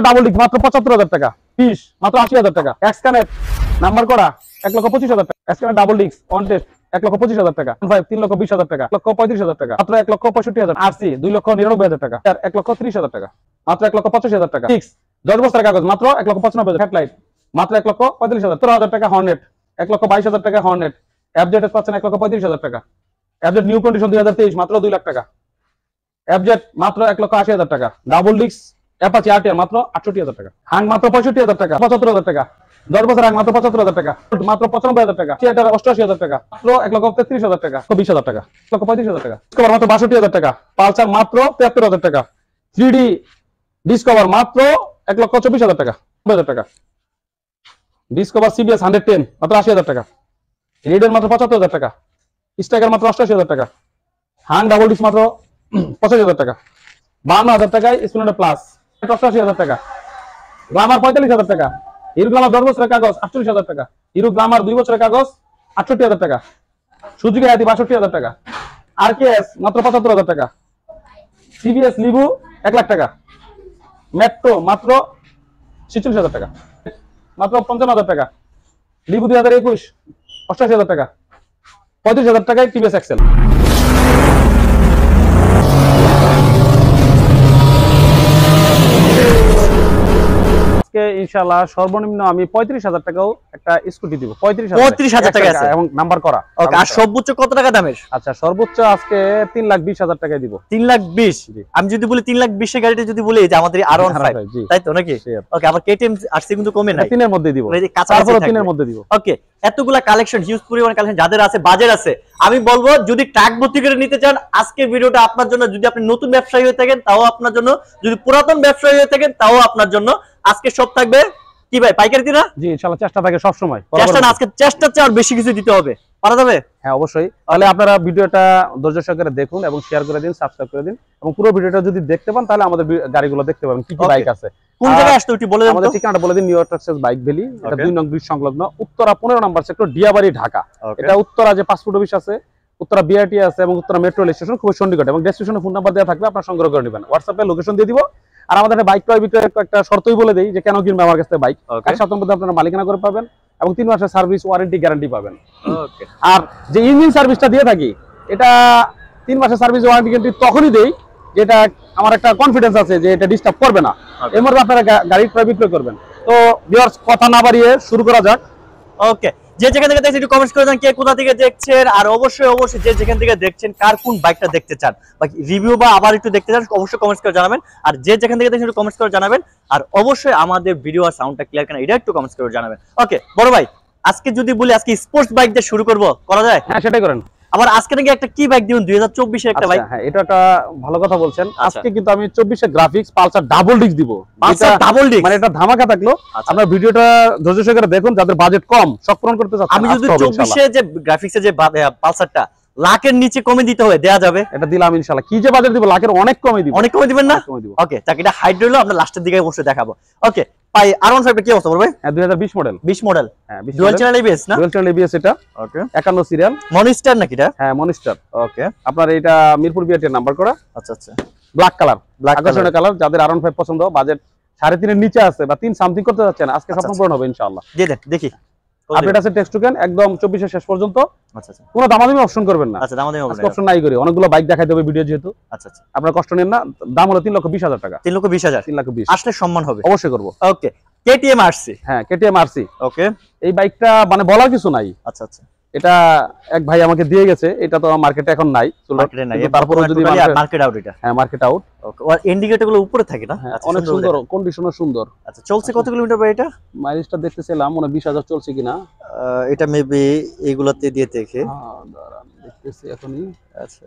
Double disc মাত্র ৭৫,০০০ টাকা, piece মাত্র ৮০,০০০ টাকা, এক্সকানেট নাম্বার করা ১,২৫,০০০ টাকা, এক্সকানেট ডাবল ডিস্ক অন টেস্ট ১,২৫,০০০ টাকা, ৩,২০,০০০ টাকা, ১,৩৫,০০০ টাকা, মাত্র ১,৬৫,০০০, আরসি ২,৯৯,০০০ টাকা, ১,৩০,০০০ টাকা, মাত্র ১,৮৫,০০০ টাকা, 10 বছরের কাগজ মাত্র ১,৯৫,০০০, হেডলাইট মাত্র ১,৪৫,০০০, ১৭,০০০ টাকা হর্নেট, ১,২২,০০০ টাকা হর্নেট, এফজেড পাচ্ছেন ১,৩৫,০০০ টাকা, এফজেড নিউ কন্ডিশন ২০২৩ মাত্র ২ লাখ টাকা, এফজেড মাত্র ১,৮০,০০০ টাকা, ডাবল ডিস্ক অ্যাপাচি আরটিআর মাত্র ৬৮,০০০ টাকা, হাং মাত্র ৬৫,০০০ টাকা, ৭৫,০০০ টাকা, 10 বছর হাং মাত্র ৭৫,০০০ টাকা, মাত্র ৯৫,০০০ টাকা, থিয়েটার ৮৮,০০০ টাকা, মাত্র ১,৩৩,০০০ টাকা, ২০,০০০ টাকা, ১,৩৫,০০০ টাকা, ডিসকভার মাত্র ৬২,০০০ টাকা, পালসার মাত্র ৭৩,০০০ টাকা, 3D ডিসকভার মাত্র ১,২৪,০০০ টাকা, ৯০,০০০ টাকা, ডিসকভার সিবিএস 110 মাত্র ৮০,০০০ টাকা, রেডের মাত্র ৭৫,০০০ টাকা, স্ট্রাইকার মাত্র ৮৮,০০০ টাকা, হাং ডাবল ডিস্ক মাত্র ৮৫,০০০ টাকা, ৫২,০০০ টাকায় স্প্লেন্ডার প্লাস ৮৮,০০০ টাকা, গ্লামার ৪৫,০০০ টাকা, হিরো গ্লামার 10 বছরের কাগজ ৪৮,০০০ টাকা, হিরো গ্লামার 2 বছরের কাগজ ৬৮,০০০ টাকা, সুজুকি হায়াতি ৬২,০০০ টাকা, আরকেএস মাত্র ৭৫,০০০ টাকা, সিবিএস লিবু ১ লাখ টাকা, মেট্রো মাত্র ৪৬,০০০ টাকা, মাত্র ৫৫,০০০ টাকা, লিবু ২০২১ ৮৮,০০০ টাকা, ৩৫,০০০ টাকায় টিভিএস এক্সেল। ইনশাআল্লাহ সর্বনিম্ন আমি ৩৫,০০০ টাকাও একটা স্কুটি দিব, ৩৫,০০০ টাকা আছে এবং নাম্বার করা। ওকে, আর সর্বোচ্চ কত টাকা দামের? আচ্ছা, সর্বোচ্চ আজকে ৩,২০,০০০ টাকায় দিব। ৩,২০,০০০। আমি যদি বলি ৩,২০,০০০ এর গাড়িটা যদি বলি যে আমাদের R15, তাই তো নাকি? ওকে, আবার কেটিএম আরসি কিন্তু কমে নাই, ৩ এর মধ্যে দিব, তারপর ৩ এর মধ্যে দিব। ওকে, এতগুলা কালেকশন, হিউজ পরিমাণ কালেকশন, যাদের আছে বাজেট আছে, আমি বলবো যদি ট্রাক ভর্তি করে নিতে চান আজকের ভিডিওটা আপনার জন্য। যদি আপনি নতুন ব্যবসায়ী হয়ে থাকেন তাও আপনার জন্য, যদি পুরাতন ব্যবসায়ী হয়ে থাকেন তাও আপনার জন্য। আজকে সব থাকবে কি ভাই, পাইকারি দিনা? জি ইনশাআল্লাহ, চেষ্টা থাকে সব সময়। চেষ্টা না, আজকে চেষ্টার চেয়ে আর বেশি কিছু দিতে হবে, পারা যাবে? হ্যাঁ অবশ্যই। তাহলে আপনারা ভিডিওটা ধৈর্য সহকারে দেখুন এবং শেয়ার করে দিন, সাবস্ক্রাইব করে দিন, এবং পুরো ভিডিওটা যদি দেখতে পান তাহলে আমাদের গাড়িগুলো দেখতে পাবেন, কি কি বাইক আছে। কোন জায়গায় আসতে ওটি বলে দেন, আমাদের ঠিকানাটা বলে দিন। New York Texas bike valley, এটা 2 নং ব্রিজ সংলগ্ন, উত্তরা 15 নম্বর সেক্টর, ডিয়াবাড়ি, ঢাকা। এটা উত্তরা যে পাসপোর্ট অফিস আছে, উত্তরা বিআরটি আছে এবং উত্তরা মেট্রো রেল স্টেশন, খুব সন্নিকটে, এবং ডেসক্রিপশনে ফোন নাম্বার দেওয়া থাকবে, আপনারা সংগ্রহ করে নেবেন। হোয়াটসঅ্যাপে লোকেশন দিয়ে দিব। আর আমাদের বাইক ক্রয় বিক্রয়ের একটা শর্তই বলে দেই যে কেন কিনবে আমার কাছ থেকে বাইক, 1 সপ্তাহের মধ্যে আপনারা মালিকানা করে পাবেন এবং 3 মাসের সার্ভিস ওয়ারেন্টি গ্যারান্টি পাবেন। আর যে ইঞ্জিন সার্ভিসটা দিয়ে থাকি, এটা 3 মাসের সার্ভিস ওয়ারেন্টি গ্যারান্টি তখনই দেই যেটা আমার একটা কনফিডেন্স আছে যে এটা ডিস্টার্ব করবে না, এর মধ্যে আপনারা গাড়ি ক্রয় বিক্রয় করবেন। তো ভিউয়ার্স, কথা না বাড়িয়ে শুরু করা যাক। ওকে, যে যেখান থেকে দেখছেন একটু কমেন্টস করে দেন কে কোথা থেকে দেখছেন, আর অবশ্যই যে যেখান থেকে দেখছেন কার কোন বাইকটা দেখতে চান বা রিভিউ বা আবার একটু দেখতে চান, অবশ্যই কমেন্টস করে জানাবেন। আর যে যেখান থেকে দেখছেন একটু কমেন্টস করে জানাবেন, আর অবশ্যই আমাদের ভিডিও আর সাউন্ডটা ক্লিয়ার কিনা এটা একটু কমেন্টস করে জানাবেন। ওকে বড় ভাই, আজকে যদি বলি আজকে স্পোর্টস বাইক দিয়ে শুরু করব, করা যায়? হ্যাঁ সেটাই করেন। আবার আজকে নাকি একটা কি বাইক দিবেন, 2024 এর একটা বাইক? হ্যাঁ, এটা একটা ভালো কথা বলছেন। আজকে কিন্তু আমি 24 এর গ্রাফিক্স পালসার ডাবল ডিস্ক দিব। পালসার ডাবল ডিস্ক মানে এটা ধামাকা থাকলো। আপনারা ভিডিওটা ধৈর্য সহকারে দেখুন, যাদের বাজেট কম, শখ পূরণ করতে চাচ্ছেন। আমি যদি 24 এর যে গ্রাফিক্সের যে পালসারটা লাখের নিচে কমে দিতে হবে, দেয়া যাবে? এটা দিলাম ইনশাআল্লাহ। কি যে বাজেট দিব, লাখের অনেক কমে দিব। অনেক কমে দিবেন না? ওকে, চাকিটা হাইড রইলো, আমরা লাস্টের দিকে অবশ্যই দেখাবো। ওকে ভাই, R15 কি অবস্থা বলবে? হ্যাঁ 2020 মডেল। 20 মডেল, হ্যাঁ ডুয়াল চ্যানেল এবিএস না? ডুয়াল চ্যানেল এবিএস এটা। ওকে, 51 সিরিয়াল, মনিস্টার নাকি এটা? হ্যাঁ মনিস্টার। ওকে, আপনার এটা মিরপুর বিআরটি এর নাম্বার করা। আচ্ছা আচ্ছা, ব্ল্যাক কালার, ব্ল্যাক আকর্ষণীয় কালার। যাদের R15 পছন্দ, বাজেট 3.5 এর নিচে আছে বা 3 সামথিং করতে যাচ্ছেন, আজকে স্বপ্ন পূরণ হবে ইনশাআল্লাহ। দিয়ে দেন দেখি। আপডেট আছে টেক্সট টোকেন একদম 24 এর শেষ পর্যন্ত। আচ্ছা আচ্ছা, কোনো দামাদামি অপশন করবেন না। আচ্ছা, দামাদামি হবে না, অপশন নাই করি, অনেকগুলো বাইক দেখাই দেবে ভিডিও যেহেতু। আচ্ছা আচ্ছা, আপনারা কষ্ট নেন না। দাম হলো 3,20,000 টাকা। 3,20,000, 3,20,000 আসলে সম্মান হবে, অবশ্যই করব। ওকে, কেটিএম আরসি। হ্যাঁ কেটিএম আরসি। ওকে, এই বাইকটা মানে বলার কিছু নাই। আচ্ছা আচ্ছা, এটা এক ভাই আমাকে দিয়ে গেছে, এটা তো মার্কেটে এখন নাই, মার্কেটে নাই, তারপরে যদি মার্কেট আউট এটা। হ্যাঁ মার্কেট আউট। ওকে, আর ইন্ডিকেটর গুলো উপরে থাকে না? আচ্ছা, অনেক সুন্দর, কন্ডিশনও সুন্দর। আচ্ছা, চলছে কত কিলোমিটার ভাই এটা? মাইলেজটা দেখতেছিলাম মনে 20,000 চলছে কিনা। এটা মেবি এইগুলাতে দিয়ে দেখে দাঁড়ান দেখতেছি এখনই। আচ্ছা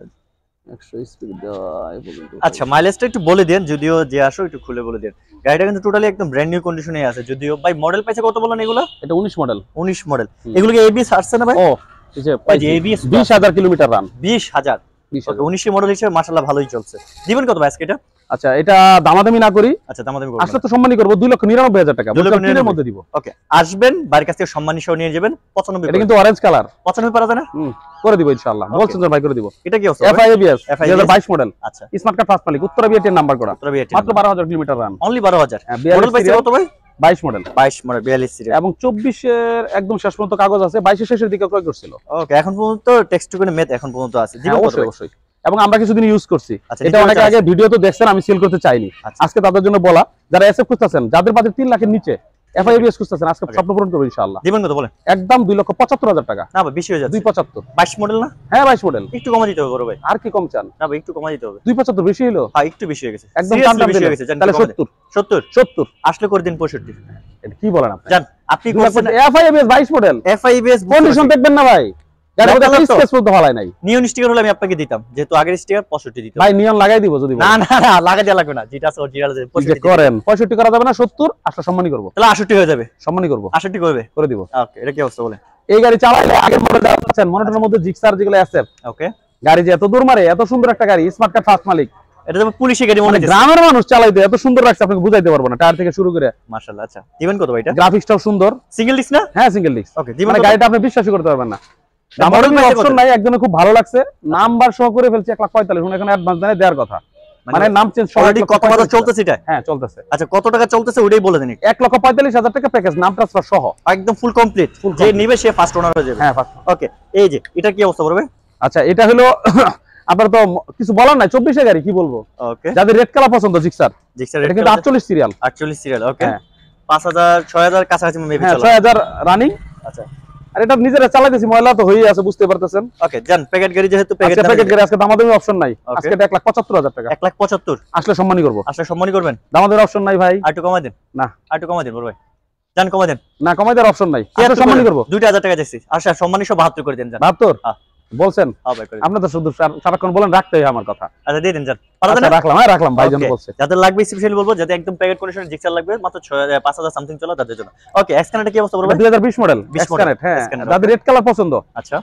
100 স্পিড দেওয়া এই পর্যন্ত। আচ্ছা, মাইলেজটা একটু বলে দেন, যদিও যে আসো একটু খুলে বলে দেন। গাড়িটা কিন্তু টোটালি একদম ব্র্যান্ড নিউ কন্ডিশনে আছে। যদিও ভাই মডেল পাইছে কত বলেন এগুলো? এটা 19 মডেল। 19 মডেল। এগুলো কি এবিএস আসছে না ভাই? ও এই যে এবিএস 20,000 কিলোমিটার রান। 20,000। ওকে, 19 মডেল হিসেবে মাশাআল্লাহ ভালোই চলছে। দিবেন কত ভাই আজকে এটা? আচ্ছা এটা দামাদামি না করি, আচ্ছা দামাদামি করব আসলে তো সম্মানই করবো 2,99,000 টাকা, 2,99,000 মধ্যে দিব। ওকে আসবেন বাড়ির কাছ থেকে সম্মানী সহ নিয়ে যাবেন 95। এটা কিন্তু অরেঞ্জ কালার, 95 পারা যায় না? করে দিব ইনশাআল্লাহ, বলছেন যে ভাই করে দিব। এটা কি অবস্থা? FIABS 2022 মডেল, আচ্ছা স্মার্ট কার্ড ফার্স্ট মালিক, উত্তরা বিআরটি নাম্বার করা, মাত্র 12,000 kilometre run, only 12,000। Model model পাইছে কত ভাই? 22 মডেল, 22 মডেল 42 সিরিয়াল, এবং 24 এর একদম শেষ পর্যন্ত কাগজ আছে, 22 এর শেষের দিকে ক্রয় করছিল। ওকে এখন পর্যন্ত টেক্সট টু মেথ এখন পর্যন্ত আছে। হ্যাঁ, অবশ্যই অবশ্যই, এবং আমরা কিছুদিন ইউজ করছি। আচ্ছা, এটা অনেক আগে ভিডিও তো দেখছেন, আমি সেল করতে চাইনি। আজকে তাদের জন্য বলা, যারা এসএফ খুঁজতেছেন, যাদের বাজেট 3 লাখের নিচে, FIABS খুঁজতেছেন, আজকে স্বপ্ন পূরণ করবো ইনশাআল্লাহ। দিবেন কত বলেন? একদম 2,75,000 টাকা। না ভাই বেশি হয়ে যাচ্ছে। 2,75। 22 মডেল না? হ্যাঁ 22 মডেল, একটু কমা দিতে হবে বড় ভাই। আর কি কম চান? না ভাই একটু কমা দিতে হবে। 2,75 বেশি হলো? হ্যাঁ একটু বেশি হয়ে গেছে, একদম Seriously টান বেশি দিলে হয়ে গেছে। জান তাহলে কমাই দেন। 70 70 আসলে করে দিন 65। এটা কি বলেন আপনি? জান আপনি করছেন FIABS 22 মডেল, FIABS কন্ডিশন দেখবেন না ভাই, গাড়ি মধ্যে ব্ল্যাক স্কেচ পর্যন্ত ভালাই নাই। নিয়ন স্টিকার হলে আমি আপনাকে দিতাম, যেহেতু আগের স্টিকার 65 দিতাম। ভাই নিয়ন লাগাই দিব যদি না না না লাগা দেয়া লাগবে না, যেটা আছে অরিজিনাল আছে যে 65 করেন 65 করা যাবে না, 70 আসলে সম্মানই করব, তাহলে 68 হয়ে যাবে। সম্মানই করব, 68 করবে, করে দিব। ওকে এটা কি অবস্থা বলেন? এই গাড়ি চালাইলে আগের মডেল দেখাচ্ছেন, মনিটরের মধ্যে জিক্সার যেগুলো আছে, ওকে গাড়ি যে এত দূর মারে, এত সুন্দর একটা গাড়ি, স্মার্ট কার্ড ফার্স্ট মালিক, এটা তো পুলিশি গাড়ি মনে মানে হচ্ছে। গ্রামের মানুষ চালাইতে এত সুন্দর লাগছে আপনাকে বুঝাইতে পারবো না, টায়ার থেকে শুরু করে। মাশাআল্লাহ। আচ্ছা দিবেন কত ভাই এটা? গ্রাফিক্সটাও সুন্দর, সিঙ্গেল ডিস্ক না? হ্যাঁ সিঙ্গেল ডিস্ক। ওকে দিবেন মানে কত? গাড়িটা আপনি বিশ্বাসই করতে পারবেন না, মডেল মডেল পাইছে অপশন কত? নাই, একজনের খুব ভালো লাগছে, নাম্বার সহ করে ফেলছি 1,45,000, শুনে এখন অ্যাডভান্স জানে দেওয়ার কথা, মানে নাম চেঞ্জ সহ অলরেডি কত কথা চলতেছে এটা? হ্যাঁ চলতেছে। আচ্ছা কত টাকা চলতেছে ওইটাই বলে দেন। 1,45,000 টাকা প্যাকেজ, নাম ট্রান্সফার সহ, একদম ফুল কমপ্লিট, Full যে complete। নিবে সে ফার্স্ট ওনার হয়ে যাবে। হ্যাঁ ফার্স্ট। ওকে এই যে এটা কি অবস্থা করবে? আচ্ছা এটা হলো আপনার তো কিছু বলার নাই, 24 এর গাড়ি কি বলবো, ওকে যাদের রেড কালার পছন্দ জিক্সার, জিক্সার এটা কিন্তু 48 সিরিয়াল, 48 সিরিয়াল। ওকে হ্যাঁ 5000 6000 কাছাকাছি মেবি হ্যাঁ চলে। 6000 রানিং। আচ্ছা আর এটা নিজেরা চালাইতেছি, ময়লা তো হয়েই আছে বুঝতে পারতেছেন। ওকে জান প্যাকেট গাড়ি যেহেতু আজকে প্যাকেট গাড়ি, আজকে দামাদামি অপশন নাই, Okay. আজকে এটা 1,75,000 টাকা, 1,75,000 আসলে সম্মানই করব, আসলে সম্মানই করবেন। দামাদামি অপশন নাই ভাই, আর একটু কমাই দেন। না আর একটু কমাই দেন বড় ভাই, জান কমাই দেন। না কমাই দেওয়ার অপশন নাই, আসলে সম্মানই করব। 2000 টাকা দিছি, আচ্ছা সম্মানী সহ 72 করে দেন জান। 72 হ্যাঁ। বলছেন, হ্যাঁ ভাই করে দেন। আপনি তো শুধু সারাক্ষণ বলেন রাখতে হয় আমার কথা। আচ্ছা দিয়ে দেন জান। পারা আচ্ছা দেন? রাখলাম, হ্যাঁ রাখলাম, ভাই জন Okay, বলছে। যাদের লাগবে স্পেশালি বলবো, যাদের একদম প্যাকেট কন্ডিশনে জিক্সার লাগবে মাত্র 5000 সামথিং চলে তাদের জন্য। ওকে এক্সকানেটে কি অবস্থা বলবো? 2020 মডেল 20 model, এক্সকানেট, হ্যাঁ Xcanet, যাদের রেড কালার পছন্দ। আচ্ছা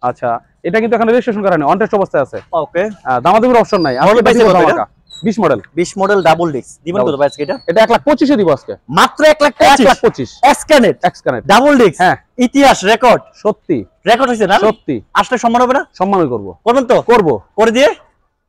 আচ্ছা এটা কিন্তু এখন রেজিস্ট্রেশন করা নেই, অন টেস্ট অবস্থায় আছে, ওকে দামাদামির অপশন নাই। Model পাইছে কত এটা? 20 মডেল, 20 মডেল ডাবল ডিস্ক দিবেন কত ভাই আজকে এটা? এটা 1,25,000 এ দিব আজকে, মাত্র 1,25,000 1,25,000 এক্সকানেট এক্সকানেট। Double disc. হ্যাঁ ইতিহাস রেকর্ড সত্যি রেকর্ড হইছে না? সত্যি, আসলে সম্মান হবে না? সম্মানই করব, করবেন তো? করব, করে দিয়ে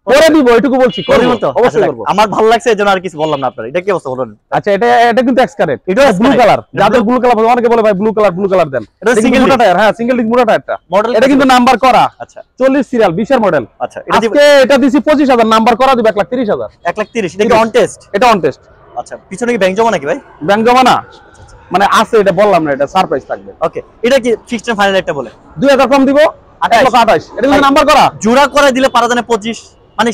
করে দিব, এটুকু বলছি, করব করবেন তো? অবশ্যই আচ্ছা, করব। আমার ভালো লাগছে এজন্য আর কিছু বললাম না আপনার। এটা কি অবস্থা বলুন? আচ্ছা এটা এটা কিন্তু এক্সকানেট, এটাও ব্লু Xcanet। কালার, এটা যাদের blue- ব্লু কালার, অনেকে বলে ভাই ব্লু কালার দেন, এটা এটা single সিঙ্গেল disc। টায়ার, হ্যাঁ সিঙ্গেল ডিস্ক মোটা টায়ারটা, মডেল এটা কিন্তু নাম্বার করা, আচ্ছা 40 সিরিয়াল 20 এর মডেল। আচ্ছা এটা দিবেন আজকে এটা দিছি 25,000, নাম্বার করা দিব 1,30,000, 1,30,000 এটা কি অন টেস্ট? এটা অন টেস্ট। আচ্ছা পিছনে কি ব্যাংক জমা নাকি ভাই? ব্যাংক জমা না, মানে আছে, এটা বললাম না, এটা সারপ্রাইজ থাকবে। ওকে এটা কি ফিক্সড এন্ড ফাইনাল একটা বলে 2000 কম দিব, 1,28,000, এটা কিন্তু নাম্বার করা, জোড়া করে দিলে পারা জানে 25, মানে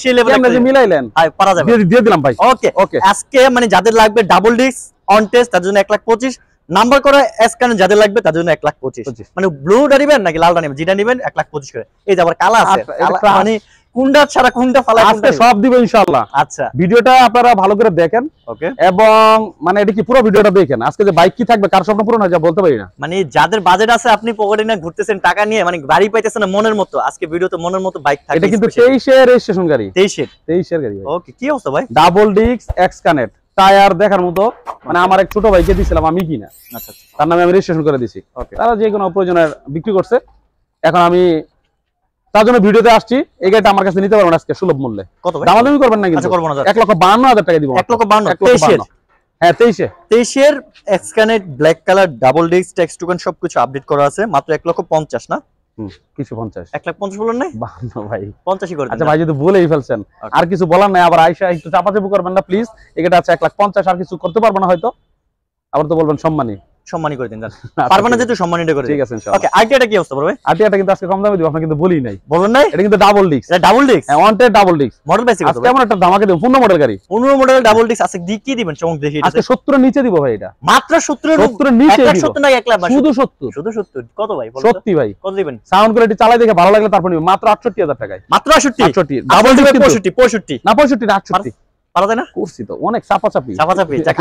সে লেভেল কেমনে যে মিলাইলেন, পারা যাবে। দিয়ে দিলাম ভাই। ওকে ওকে আজকে মানে যাদের লাগবে ডাবল ডিস্ক অন টেস্ট তার জন্য 1,25,000, নাম্বার করা এসকানে যাদের লাগবে তার জন্য 1,25,000। মানে ব্লুটা নিবেন নাকি লালটা নিবেন, যেটা নিবেন 1,25,000 করে। এই যে আবার কালা আছে, আচ্ছা, এটা কালা crush। মানে কুন্ডা ছাড়া কুন্ডা ফালা আজকে সব দিব ইনশাআল্লাহ। আচ্ছা ভিডিওটা আপনারা ভালো করে দেখেন, ওকে এবং মানে এটা কি পুরো ভিডিওটা দেখেন, আজকে যে বাইক কি থাকবে কার স্বপ্ন পূরণ হয় যা বলতে পারি না। মানে যাদের বাজেট আছে আপনি পকেটে না ঘুরতেছেন টাকা নিয়ে, মানে গাড়ি পাইতেছেন না মনের মতো, আজকে ভিডিওতে মনের মতো বাইক থাকবে। এটা কিন্তু 23 এর রেজিস্ট্রেশন গাড়ি, 23 এর গাড়ি ভাই, ওকে কি অবস্থা ভাই? ডাবল ডিস্ক এক্সকানেট, টায়ার দেখার মতো, মানে আমার এক ছোট ভাইকে দিছিলাম আমি কিনা, আচ্ছা আচ্ছা তার নামে আমি রেজিস্ট্রেশন করে দিছি, ওকে তারা যে কোনো প্রয়োজনে বিক্রি করছে। এখন আমি তার জন্য ভিডিওতে আসছি, এই গাড়িটা আমার কাছে নিতে পারবেন আজকে সুলভ মূল্যে, কত ভাই? দামাদামি করবেন না আচ্ছা কিন্তু, করবো না 1,52,000 টাকা দিব, 1,52,000 1,52,000 হ্যাঁ 23 23 এক্সকানেট black colour double disc tax token সবকিছু আপডেট করা আছে, মাত্র 1,50,000 না? কিছু 50 1,50,000 বলেন নাই? 52 ভাই। 50 করে আচ্ছা ভাই যদি বলেই ফেলছেন, আর কিছু বলার নাই, আবার আয়শা একটু চাপাচাপি করবেন না প্লিজ, এটা আছে 1,50,000, আর কিছু করতে পারবো না হয়তো, আবার তো বলবেন সম্মানী, সম্মানী করে দিন জান, পারবেন না যেহেতু সম্মানীটা করে ঠিক দিন। আছে ইনশাআল্লাহ। ওকে আইডিয়াটা কি অবস্থা বলবে? আটিয়াটা কিন্তু আজকে কম দামে দিব, আপনাকে কিন্তু বলি নাই, বলুন নাই এটা কিন্তু ডাবল ডিস্ক, এটা ডাবল ডিস্ক, হ্যাঁ ওয়ান্টেড ডাবল ডিস্ক, মডেল পাইছে কত আজকে ভাই? এমন একটা ধামাকা দেব, 15 মডেল গাড়ি, 15 মডেল ডাবল ডিস্ক আছে, কি দিবেন চমক দেখি এটা? আজকে 70 এর নিচে দিব ভাই, এটা মাত্র 70 এর 70 এর নিচে দিব, 1,70 না 1,00,000 শুধু 70, শুধু 70 কত ভাই বলুন তো? সত্যি ভাই, কত দিবেন? সাউন্ড কোয়ালিটি চালাই দেখে ভালো লাগলে তারপর নিব, মাত্র 68,000 টাকায়, মাত্র 68 68 ডাবল ডিস্ক 65 65 না 65 না 68, পারা যায় না? করছি তো অনেক চাপাচাপি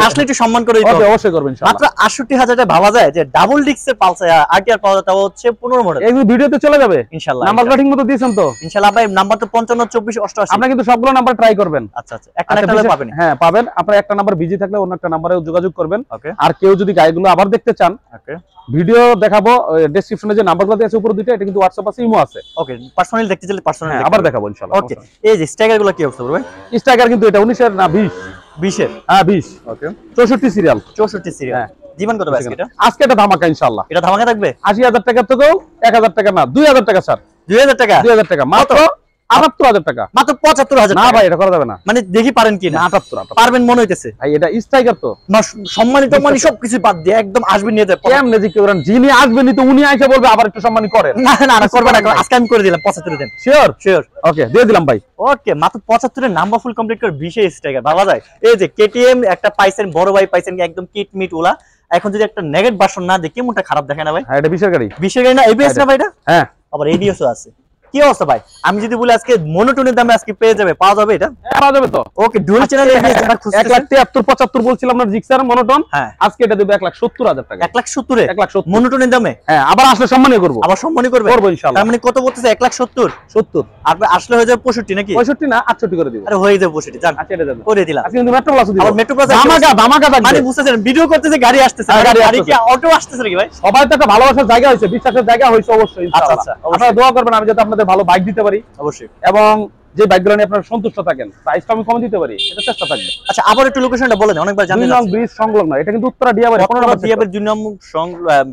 আসলে একটু সম্মান করে দিতে হবে। অবশ্যই করবেন ইনশাআল্লাহ। মাত্র 68,000 টাকা ভাবা যায় যে ডাবল ডিস্কের পালসার আরটিআর পাওয়া যায়, তাও হচ্ছে 15 মডেল। এগুলো ভিডিওতে চলে যাবে ইনশাআল্লাহ। নাম্বারগুলো ঠিকমতো দিয়েছেন তো? ইনশাআল্লাহ ভাই, নাম্বার তো 55 24 88। আপনি কিন্তু সবগুলো নাম্বার ট্রাই করবেন। আচ্ছা আচ্ছা, একটা না একটা পাবেন। হ্যাঁ পাবেন। আপনার একটা নাম্বার বিজি থাকলে অন্য একটা নম্বরে যোগাযোগ করবেন। ওকে। আর কেউ যদি গাড়িগুলো আবার দেখতে চান, ওকে, ভিডিও দেখাবো, ডেসক্রিপশনে যে নাম্বারগুলো আছে উপরে দুটো, এটা কিন্তু WhatsApp আছে, ইমো আছে। ওকে, পার্সোনালি দেখতে চাইলে পার্সোনালি আবার দেখাবো ইনশাআল্লাহ। ওকে, এই যে স্ট্রাইকার গুলো কি অবস্থা ভাই? স্ট্রাইকার কিন্তু এটা 19 এর না 20 এর। হ্যাঁ 20। ওকে, 64 সিরিয়াল। 64 সিরিয়াল। হ্যাঁ। জীবন কত আজকে এটা? আজকে এটা ধামাকা ইনশাআল্লাহ। এটা ধামাকা থাকবে 80,000 টাকা থেকেও 1,000 টাকা না 2,000 টাকা স্যার। 2000 টাকা? 2,000 টাকা মাত্র 78,000 টাকা। মাত্র 75,000 না টাকা? ভাই এটা করা যাবে না। মানে দেখি পারেন কি না? 78 পারবেন মনে হইতেছে ভাই, এটা স্ট্রাইকার তো। না, সম্মানিত মানে সবকিছু বাদ দিয়ে একদম আসবেন নিয়ে যায়। কেমনে জিজ্ঞেস করেন, যিনি আসবেনই তো উনি আইসা বলবে আবার একটু সম্মানী করেন। না না না, করবে না, আজকে আমি করে দিলাম 75 দেন। Sure sure. ওকে দিয়ে দিলাম ভাই। ওকে, মাত্র 75 এর নাম্বার ফুল কমপ্লিট করে 20 এর স্ট্রাইকার ভাবা যায়। এই যে কেটিএম একটা পাইছেন, বড় ভাই পাইছেন একদম কিট মিট ওলা। এখন যদি একটা নেগেট ভার্সন না দেখি মনটা খারাপ দেখে না ভাই? হ্যাঁ এটা 20 এর গাড়ি। 20 এর গাড়ি না, এবিএস না ভাই এটা? হ্যাঁ আবার এডিএসও আছে। কি অবস্থা ভাই? আমি যদি বলি আজকে মনোটোনের দামে আজকে পেয়ে যাবে, পাওয়া যাবে এটা? পাওয়া যাবে তো। ওকে, ডুয়াল চ্যানেল এবিএস যারা খুঁজতেছেন 1,73,75 বলছিলাম না জিক্সার মনোটন। হ্যাঁ, আজকে এটা দেব 1,70,000 টাকা। 1,70,000 এ 1,70,000 মনোটোনের দামে? হ্যাঁ আবার আসলে সম্মানী করব। আবার সম্মানই করবে? করব ইনশাআল্লাহ। তার মানে কত বলতেছে? 1,70,000। 70 আর আসলে হয়ে যাবে 65 নাকি? 65 না 68 করে দিব। আরে হয়ে যাবে 65, জান আচ্ছা এটা দেব। করে দিলাম। আজকে কিন্তু মেট্রো প্লাস দিব। আবার মেট্রো প্লাস ধামাকা ধামাকা থাকবে। মানে বুঝতেছেন ভিডিও করতেছে, গাড়ি আসতেছে, হ্যাঁ, গাড়ি গাড়ি কি আসতেছে। অটো আসতেছে নাকি ভাই? সবাই তো একটা ভালোবাসার জায়গা হইছে, বিশ্বাসের জায়গা হইছে অবশ্যই ইনশাআল্লাহ। আচ্ছা, অবশ্যই। আপনারা দোয়া করবেন আমি যাতে আপনাদের ভালো বাইক দিতে পারি অবশ্যই। এবং যে বাইকগুলো নিয়ে আপনারা সন্তুষ্ট থাকেন, প্রাইসটা আমি কম দিতে পারি, এটা চেষ্টা থাকবে। আচ্ছা, আবার একটু লোকেশনটা বলেন, অনেকবার জানতে 2 নং ব্রিজ সংলগ্ন, এটা কিন্তু উত্তরা ডিয়াবাড়ি 15 নম্বর দিয়াবের 2 নম্বর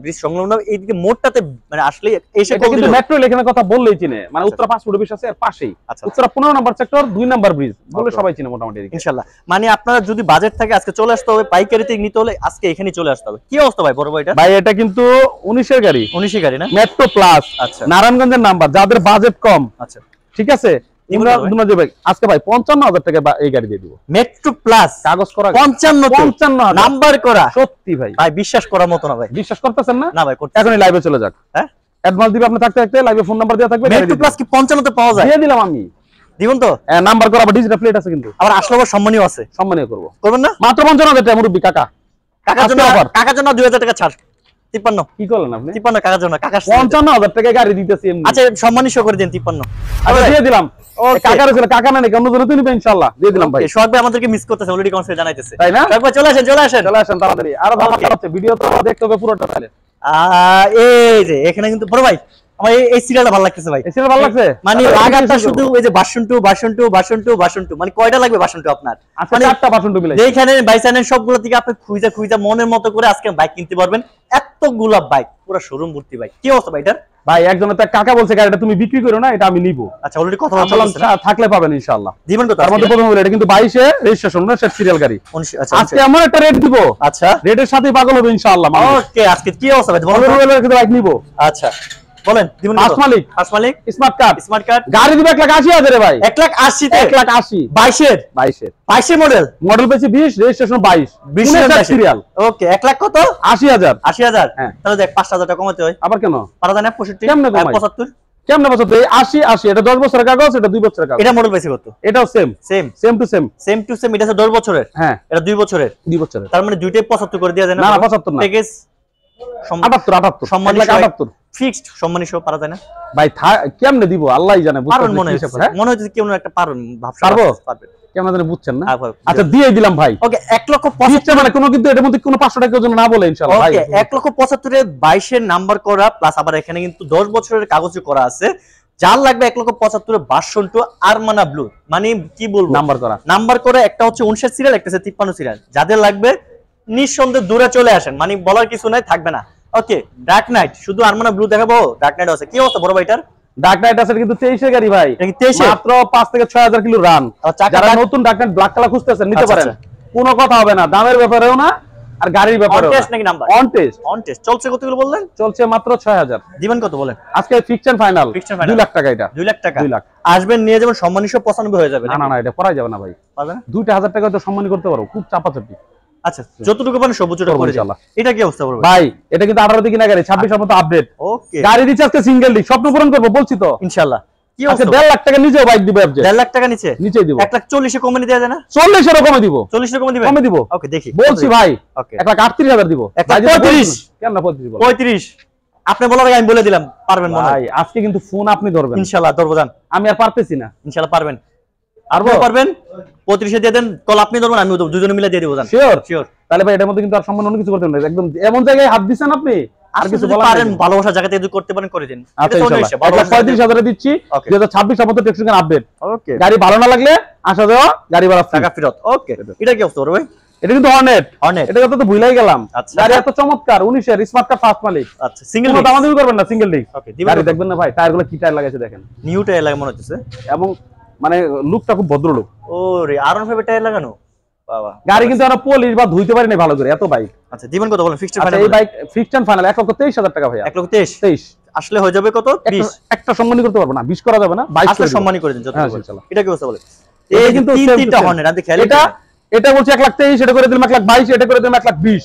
ব্রিজ সংলগ্ন। এইদিকে মোড়টাতে মানে আসলে এসে এটা কিন্তু মেট্রো লেখার কথা বললেই চিনে, মানে উত্তরা পাসপোর্ট অফিস আছে এর পাশেই। উত্তরা 15 নম্বর সেক্টর 2 নম্বর ব্রিজ বলে সবাই চিনে মোটামুটি এদিকে ইনশাআল্লাহ। মানে আপনারা যদি বাজেট থাকে আজকে চলে আসতে হবে, পাইকারিতে নিতে হলে আজকে এখানেই চলে আসতে হবে। কি অবস্থা ভাই বড় ভাই এটা? ভাই এটা কিন্তু 19 এর গাড়ি, 19 এর গাড়ি না? Metro plus. আচ্ছা, নারায়ণগঞ্জের নাম্বার, যাদের বাজেট কম। আচ্ছা ঠিক আছে, আজকে ভাই 55,000 টাকা এই গাড়ি দিয়ে দিব। মেট্রো প্লাস কাগজ করা 55 নাম্বার করা। সত্যি ভাই, ভাই বিশ্বাস করার মতো না ভাই। বিশ্বাস করতেছেন না? না ভাই করতে। এখনই লাইভে চলে যাক। হ্যাঁ অ্যাডভান্স দিবে আপনি থাকতে থাকতে, লাইভে ফোন নাম্বার দেওয়া থাকবে। মেট্রো প্লাস কি 55 তে পাওয়া যায়? দিয়ে দিলাম আমি। দিবেন তো? নাম্বার করা, আবার ডিজিটাল প্লেট আছে কিন্তু। আবার আসলে আবার সম্মানীয় আছে, সম্মানীয় করব। করবেন না? মাত্র 55,000 টাকা মুরব্বি কাকা। কাকার জন্য, কাকার জন্য 2000 টাকা ছাড়। 53 কি করলেন আপনি? 53 কাকার জন্য, কাকা 55,000 টাকা গাড়ি দিতেছি এমনি। আচ্ছা সম্মানিত করে দেন 53। আচ্ছা দিয়ে দিলাম। কাকার ছিল, কাকা না নাকি অন্য জন্য তুই নিবে ইনশাআল্লাহ। দিয়ে দিলাম ভাই। সোহাগ ভাই আমাদেরকে মিস করতেছে, অলরেডি কনসেপ্ট জানাইতেছে, তাই না? সোহাগ ভাই চলে আসেন, চলে আসেন, চলে আসেন তাড়াতাড়ি। আরো ভালো হচ্ছে, ভিডিও তো দেখতে হবে পুরোটা তাহলে। এই যে এখানে কিন্তু বড় ভাই আমার এই সিরিয়ালটা ভালো লাগতেছে ভাই। এই সিরিয়াল ভালো লাগছে? মানে লাগাটা শুধু এই যে ভার্সন 2 মানে কয়টা লাগবে ভার্সন 2 আপনার? আচ্ছা মানে 4টা ভার্সন 2 মিলাই। যেখানে বাইসানের সবগুলো থেকে আপনি খুঁজা মনের মতো করে আজকে বাইক কিনতে পারবেন। এতগুলা বাইক, পুরো শোরুম ভর্তি বাইক। কি অবস্থা ভাই এটার? ভাই একজনের তো কাকা বলছে গাড়িটা তুমি বিক্রি করো না, এটা আমি নিব। আচ্ছা অলরেডি কথা বলছেন, থাকলে পাবেন ইনশাআল্লাহ। দিবেন কত? তার মধ্যে প্রথম হলো এটা কিন্তু 22 এ রেজিস্ট্রেশন না, সেট সিরিয়াল গাড়ি। আচ্ছা আজকে এমন একটা রেট দিব, আচ্ছা রেটের সাথেই পাগল হবে ইনশাআল্লাহ। ওকে, আজকে কি অবস্থা ভাই? বড় রুয়েলের কিন্তু বাইক নিব। আচ্ছা বলেন, দিবেন কত? মালিক স্মার্ট কার্ড গাড়ি দিবে 1,80,000 এ ভাই। 1,80,000 তে? 1,80,000 22 এর মডেল, মডেল পেয়েছি 20, রেজিস্ট্রেশন 22 সিরিয়াল। ওকে 1 লাখ কত? 80,000। 80,000? হ্যাঁ। তাহলে দেখ 5,000 টাকা কমাতে হয়। আবার কেন পারা যায় না? 65 কেমনে কমাই? 75 কেমনে বছর 80 এটা 10 বছরের কাগজ, এটা 2 বছরের কাগজ। এটা মডেল পাইছে কত? এটাও সেম টু সেম এটা 10 বছরের। হ্যাঁ এটা 2 বছরের। 2 বছরের। তার মানে দুইটাই 75 করে দেয়া যায় না? না 75 না, প্যাকেজ 78 সম্মানী 1,78 ফিক্সড সম্মানী সহ পারা যায় না ভাই। কেমনে দিব আল্লাহই জানে। পারবেন মনে হচ্ছে কেউ একটা পারবেন, ভাবছেন পারবেন কেমন জানি বুঝছেন না। হ্যাঁ, আচ্ছা দিয়ে দিলাম ভাই। ওকে 1,75,000 মানে কোনো কিন্তু এর মধ্যে কোনো 500 টাকার জন্য না বলে ইনশাআল্লাহ ভাই। ওকে 1,75,000 এর 22 এর নাম্বার করা প্লাস আবার এখানে কিন্তু 10 বছরের কাগজ করা আছে। যার লাগবে 1,75,000 এর ভার্সন 2 আরমানা ব্লু, মানে কি বলবো নাম্বার করা একটা হচ্ছে 59 সিরিয়াল, একটা হচ্ছে 53 সিরিয়াল। যাদের লাগবে নিঃসন্দেহে দূরে চলে আসেন, মানে বলার কিছু নাই, থাকবে না। ওকে ডার্ক নাইট, শুধু আরমানা ব্লু দেখাবো, ডার্ক নাইট আছে। কি অবস্থা বড় ভাইটার? ডার্ক নাইট আছে কিন্তু 23 এর গাড়ি ভাই। মাত্র 5 থেকে 6000 কিলো রান। যারা নতুন ডার্ক নাইট ব্ল্যাক কালার খুঁজতেছেন নিতে পারেন, কোনো কথা হবে না, দামের ব্যাপারেও না আর গাড়ির ব্যাপারেও না। অন টেস্ট নাকি নাম্বার? অন টেস্ট চলছে কতগুলো বললেন? চলছে মাত্র 6000। দিবেন কত বলেন? আজকে ফিক্সড ফাইনাল 2 লাখ টাকা। এটা 2 লাখ টাকা 2 লাখ আসবেন নিয়ে যাবেন, সম্মানী 95 হয়ে যাবে। না এটা করাই যাবে না ভাই, পাবে না। 2,000 টাকা তো সম্মানী করতে পারো, খুব চাপাচাপি। আচ্ছা যতটুকু পারেন সবুজটা করে ইনশাআল্লাহ। এটা কি অবস্থা বলবো ভাই? এটা কিন্তু 18 দিকে না গাড়ি, 26 এর মতো আপডেট। ওকে গাড়ি দিচ্ছে আজকে সিঙ্গেল ডিস্ক, স্বপ্ন পূরণ করব বলছি তো ইনশাআল্লাহ। কি আচ্ছা অবস্থা? 1.5 লাখ টাকা নিচেও বাইক দিব FZ 1.5 লাখ টাকা নিচে নিচেই দিব 1,40,000 কমে দেওয়া যায় না? 40 এর কমে দিব 40 কমে দিবেন? কমে দিব ওকে দেখি বলছি ভাই ওকে 1,38,000 দিব 1,35,000 কেন না 35 বল 35 আপনি বলার আগে আমি বলে দিলাম পারবেন মনে হয় ভাই আজকে কিন্তু ফোন আপনি ধরবেন ইনশাআল্লাহ ধরবো জান আমি আর পারতেছি না ইনশাআল্লাহ পারবেন পারবো পারবেন 35 এ দিয়ে দেন কল আপনি ধরবেন আমি দুজনে মিলে দিয়ে দেব জান শিওর শিওর তাহলে ভাই এটার মধ্যে কিন্তু আর সম্মান অন্য কিছু করতে হবে না একদম এমন জায়গায় হাত দিছেন আপনি আর কিছু বলার পারেন নেই। ভালোবাসার জায়গাতে যদি করতে পারেন করে দিন আচ্ছা ইনশাআল্লাহ 1,35,000 এ দিচ্ছি Okay. 2026 এর মধ্যে টেকনিক্যাল আপডেট ওকে গাড়ি ভালো না লাগলে আসা দেওয়া গাড়ি ভাড়া free। টাকা ফেরত ওকে এটা কি অবস্থা ওর ভাই এটা কিন্তু হর্নেট Hornet। এটা তো ভুলাই গেলাম আচ্ছা। গাড়ি এত চমৎকার 19 এর স্মার্ট কার্ড ফার্স্ট মালিক আচ্ছা সিঙ্গেল কোনো দামাদামি করবেন না সিঙ্গেল ডিস্ক ওকে দিবেন গাড়ি দেখবেন না ভাই টায়ারগুলো কি টায়ার লাগাইছে দেখেন নিউ টায়ার লাগে মনে হচ্ছে এবং মানে লুকটা খুব ভদ্র লুক ওরে আরন ফাইভে টায়ার লাগানো বাবা গাড়ি কিন্তু আমরা পলিশ বা ধুইতে পারি না ভালো করে এত বাইক আচ্ছা দিবেন কত বলেন ফিক্সড আচ্ছা ফাইনাল এই বাইক ফিক্সড এন্ড ফাইনাল 1,23,000 টাকা ভাইয়া 1,23,000 23 আসলে হয়ে যাবে কত 20 একটা সম্মানই করতে পারবো না 20 করা যাবে না 22 আসলে সম্মানই করে দিন যত হ্যাঁ, বলেন। ইনশাআল্লাহ। এটা কি অবস্থা বলে এটা এই কিন্তু কিন্তু same to তিনটা same। হর্নেট আপনি খেয়াল এটা বলছি 1,23,000 এটা করে দিলাম 1,22,000 এটা করে দিলাম 1,20,000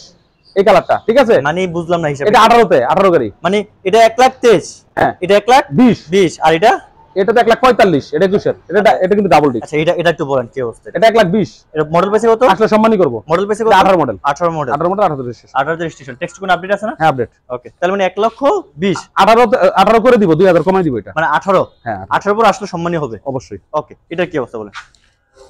এই কালারটা ঠিক আছে মানে বুঝলাম না হিসাব এটা 18 গাড়ি মানে এটা 1,23,000 হ্যাঁ এটা 1,20,000 আর এটা এটা তো 1,45,000 এটা 21 এটা কিন্তু ডাবল ডিস্ক আচ্ছা এটা একটু বলেন কি অবস্থা এটা 1,20,000 এটা মডেল পেছে কত আসলে সম্মানই করব মডেল পেছে কত এটা 18 model 18 model 18 model 18 registration 18 registration text কোন আপডেট আছে না হ্যাঁ আপডেট ওকে তাহলে মানে 1,20,000 18 করে দিব 2000 কমাই দিব এটা মানে 18 হ্যাঁ 18 পর আসলে সম্মানই হবে অবশ্যই ওকে এটা কি অবস্থা বলেন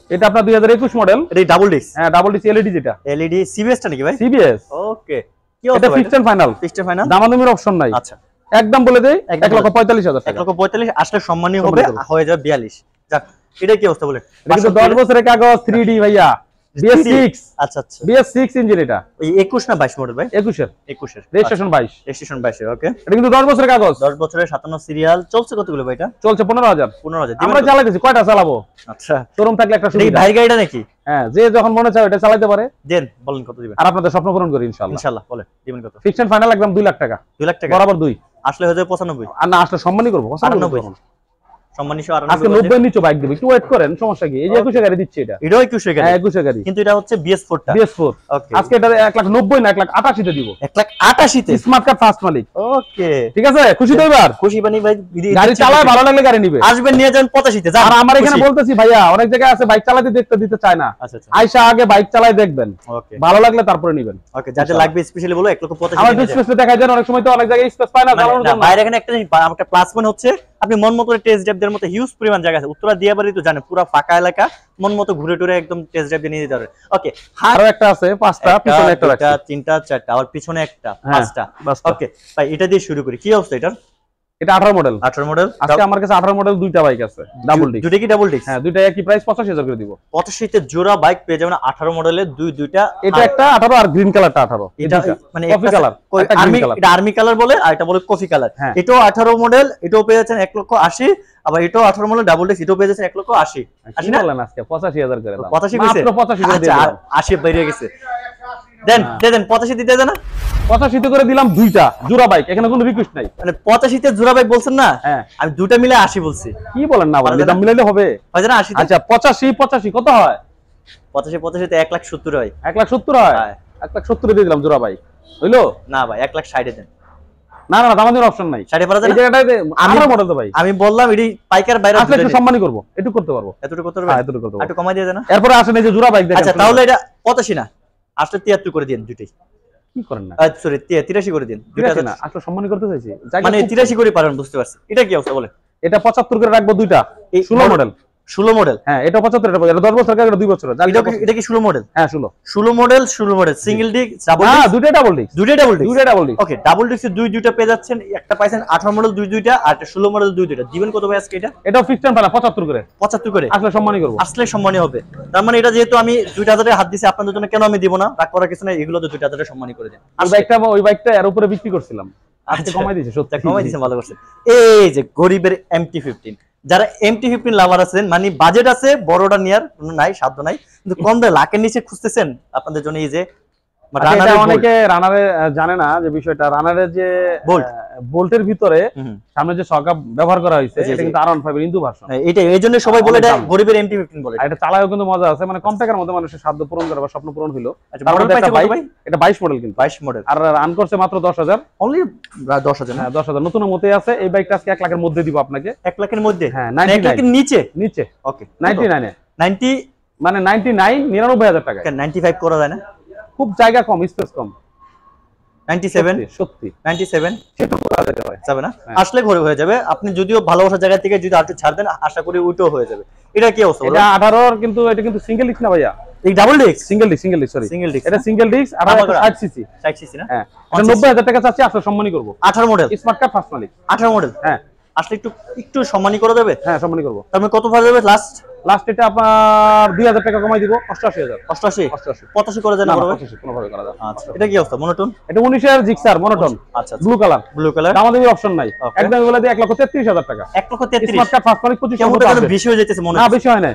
এটা আপনার 2021 মডেল এটা ডাবল ডিস্ক হ্যাঁ ডাবল ডিসি এলইডি যেটা এলইডি সিবিএস টা নাকি ভাই সিবিএস ওকে কি এটা অবস্থা fixed and final fixed final দামাদামির অপশন নাই আচ্ছা একদম বলে দেই একদম 1,45,000 টাকা 1,45,000 আসলে সম্মানই হবে সম্মানই হবে। হয়ে যাবে 42 যাক এটা কি অবস্থা বলেন এটা কিন্তু 10 বছরের কাগজ 3D ভাইয়া BS6 আচ্ছা আচ্ছা BS6 ইঞ্জিন এটা এই 21 না 22 মডেল ভাই 21 এর 21 এর রেজিস্ট্রেশন 22 রেজিস্ট্রেশন 22 এর ওকে এটা কিন্তু 10 বছরের কাগজ 10 বছরের 57 সিরিয়াল চলছে কতগুলো ভাই এটা চলছে 15,000 15,000 আমরা চালাইতেছি কয়টা চালাবো আচ্ছা শোরুম থাকলে একটা এটা কি সুবিধা ভাই গাড়িটা নাকি হ্যাঁ যে যখন মনে চায় এটা চালাতে পারে দেন বলেন কত দিবেন আর আপনাদের স্বপ্ন পূরণ করি ইনশাআল্লাহ ইনশাআল্লাহ বলেন দিবেন কত ফিক্সড এন্ড ফাইনাল একদম 2 লাখ টাকা 2 লাখ টাকা বরাবর 2 আসলে হয়ে যাবে 95 আর না আসলে সম্মানই করবো 98 সম্মানী আজকে 90 নিচে বাইক দেব একটু ওয়েট করেন সমস্যা কি এই যে 21 গাড়ি দিচ্ছি এটা এটাও 21 গাড়ি হ্যাঁ 21 গাড়ি কিন্তু এটা হচ্ছে BS4 টা BS4 ওকে আজকে এটা 1,90,000 না 1,88,000 তে দিব 1,88,000 তে স্মার্ট কার্ড ফার্স্ট মালিক ওকে ঠিক আছে খুশি তো এবার খুশি বানি ভাই গাড়ি চালায় ভালো লাগলে গাড়ি নিবে আসবেন নিয়ে যান 85 তে আর আমার এখানে বলতেছি ভাইয়া অনেক জায়গায় আছে বাইক চালাতে দেখতে দিতে চায় না আচ্ছা আচ্ছা আয়শা আগে বাইক চালায় দেখবেন ওকে ভালো লাগলে তারপরে নিবেন ওকে যাতে লাগবে স্পেশালি বলো 1,85,000 আমার ডিসপ্লেতে দেখাই দেন অনেক সময় তো অনেক জায়গায় স্পেস পায় না চালানোর জন্য বাইরে এখানে একটা জিনিস একটা প্লাস পয়েন্ট হচ্ছে আপনি মন মতো টেস্ট ড্রাইভ দেওয়ার মতো হিউজ পরিমাণ জায়গা আছে উত্তরা দিয়াবাড়ি তো জানেন পুরো ফাঁকা এলাকা মন মতো ঘুরে টুরে একদম টেস্ট ড্রাইভ দিয়ে নিয়ে যেতে পারবে ওকে আরো একটা আছে পাঁচটা পিছনে একটা রাখছি তিনটা চারটা আর পিছনে একটা হ্যাঁ, পাঁচটা পাঁচটা। ওকে ভাই এটা দিয়ে শুরু করি কি অবস্থা এটার এটা 18 মডেল 18 মডেল আজকে আমার কাছে 18 মডেল দুইটা বাইক আছে ডাবল ডিস্ক দুটো কি ডাবল ডিস্ক হ্যাঁ দুইটা একই প্রাইস 85,000 করে দিব 85 তে জোড়া বাইক পেয়ে যাবেন 18 মডেলের দুইটা এটা একটা 18 আর গ্রিন কালারটা 18 এটা মানে কফি কালার আর্মি এটা আর্মি কালার বলে আর এটা বলে কফি কালার হ্যাঁ। এটাও 18 মডেল এটাও পেয়ে যাচ্ছেন 1,80,000 আবার এটাও 18 মডেল ডাবল ডিস্ক এটাও পেয়ে যাচ্ছেন 1,80,000 আসি না বলেন আজকে 85,000 করে দাম 85 কইছে মাত্র 85 করে দিয়ে আচ্ছা দিলাম 80 বেরিয়ে গেছে দেন দেন 85 দিতে দেন না 85 তে করে দিলাম দুইটা জোড়া বাইক এখানে কোনো রিকোয়েস্ট নাই মানে 85 তে জোড়া বাইক বলছেন না হ্যাঁ আমি দুটো মিলে 80 বলছি কি বলেন না বলেন পারা দাম মিলাইলে হবে হয় না 80 তে আচ্ছা 85 কত হয় 85 তে 1,70,000 হয় 1,70,000 হয় হ্যাঁ। 1,70,000 দিয়ে দিলাম জোড়া বাইক হইলো না ভাই 1,60,000 দেন না না দামাদের অপশন নাই 60 পারা যায় এই না? জায়গাটাতে 18 মডেল তো ভাই আমি বললাম এটি পাইকার বাইরে আসলে একটু সম্মানই করব একটু করতে পারবো এতটুকু করতে হ্যাঁ পারবেন এতটুকু করতে একটু পারবো কমাই দিয়ে দেন না এরপরে আসেন এই যে জোড়া বাইক দেখেন আচ্ছা তাহলে এটা 85 না আসলে 73 করে দিন দুটোই কি করেন না সরি 83 করে দিন ঠিক আছে না আসলে সম্মানই করতে চাইছি মানে 83 করে পারেন বুঝতে পারছি এটা কি অবস্থা বলে এটা 75 করে রাখবো দুইটা এই 16 মডেল 16 মডেল হ্যাঁ এটা 75 এটা 10 বছর এটা 2 বছর এটা কি 16 মডেল হ্যাঁ 16 16 মডেল সিঙ্গেল ডিস্ক ডাবল না ডিস্ক দুইটা ডাবল ডিস্ক দুইটা ডাবল ডিস্ক দুইটা double disc okay double disc দুইটা পেয়ে যাচ্ছেন একটা পাইছেন 18 মডেল দুইটা আর একটা 16 মডেল দুইটা দিবেন কত ভাই আজকে এটা এটাও ফিক্সড টাইম পালা 75 করে 75 করে আসলে সম্মানই করব আসলে সম্মানই হবে তার মানে এটা যেহেতু আমি 2,000 এর হাত দিছি আপনাদের জন্য কেন আমি দিব না রাগ করার কিছু নাই এগুলো তো 2,000 এর সম্মানই করে দেন ওই বাইকটা এর উপরে বিক্রি করছিলাম আজকে আচ্ছা। কমাই দিয়েছে সত্যি কমাই দিয়েছেন ভালো করছেন এই যে গরিবের MT-15 যারা MT-15 লাভার আছেন মানে বাজেট আছে বড়টা নেয়ার কোনো নাই সাধ্য নাই কিন্তু কম দামে লাখের নিচে খুঁজতেছেন আপনাদের জন্য এই যে আচ্ছা, এটা অনেকে রানারে জানে না যে বিষয়টা রানারের যে Bolt। বোল্টের ভিতরে সামনে যে সকা ব্যবহার করা হয়েছে এটা কিন্তু R15 এর ইন্দু ভার্সন। এটা এইজন্য সবাই বলে এটা গরিবের MT-15 বলে। এটা চালায়ও কিন্তু মজা আছে, মানে কম টাকার মধ্যে মানুষের সাধ্য পূরণ করে বা স্বপ্ন পূরণ হলো। মডেল পাইছে কত ভাই? এটা 22 মডেল কিন্তু 22 মডেল আর রান করছে মাত্র 10,000 অনলি 10,000 হ্যাঁ 10,000 নতুন মতে আছে। এই বাইকটা আজকে 1 লাখের মধ্যে দিব আপনাকে। 1 লাখের মধ্যে? হ্যাঁ 1 লাখের নিচে নিচে ওকে 99 এ 90 মানে 99 99000 টাকা। 95 করা যায় না? খুব জায়গা কম, স্পেস কম। 97 সত্যি 97 সেটা করা যেতে পারে, যাবে না? আসলে ঘরে হয়ে যাবে। আপনি যদিও ভালোবাসার জায়গা থেকে যদি আরেকটু ছাড় দেন আশা করি ওইটাও হয়ে যাবে। এটা কি অবস্থা? এটা 18 এর কিন্তু এটা কিন্তু সিঙ্গেল ডিস্ক না ভাইয়া, এই double disc single disc sorry single disc. এটা সিঙ্গেল ডিস্ক 60 সিসি 60 সিসি না? হ্যাঁ এটা 90000 টাকা চাচ্ছি, আসলে সম্মানী করব। 18 মডেল স্মার্ট কার্ড ফার্স্ট মালিক 18 মডেল হ্যাঁ আসলে একটু সম্মানী করে দেবে? হ্যাঁ সম্মানী করব। তার মানে কত ভাড়া যাবে লাস্ট? লাস্ট এটা আপনার 2000 টাকা কমাই দিব 88000 88 88 85 করে দেন না? 85 কোনো ভাবে করা যায়। আচ্ছা এটা কি অবস্থা? মনোটোন? এটা 19 এর জিক্সার মনোটোন। আচ্ছা ব্লু কালার ব্লু কালার দামাদামি অপশন নাই, একদম বলে দিই 1,33,000 টাকা। 1,33,000 স্মার্ট কার্ড ফার্স্ট মালিক 25 কেমন টাকা বেশি হয়ে যাইতেছে মনে না হয়? বেশি হয় না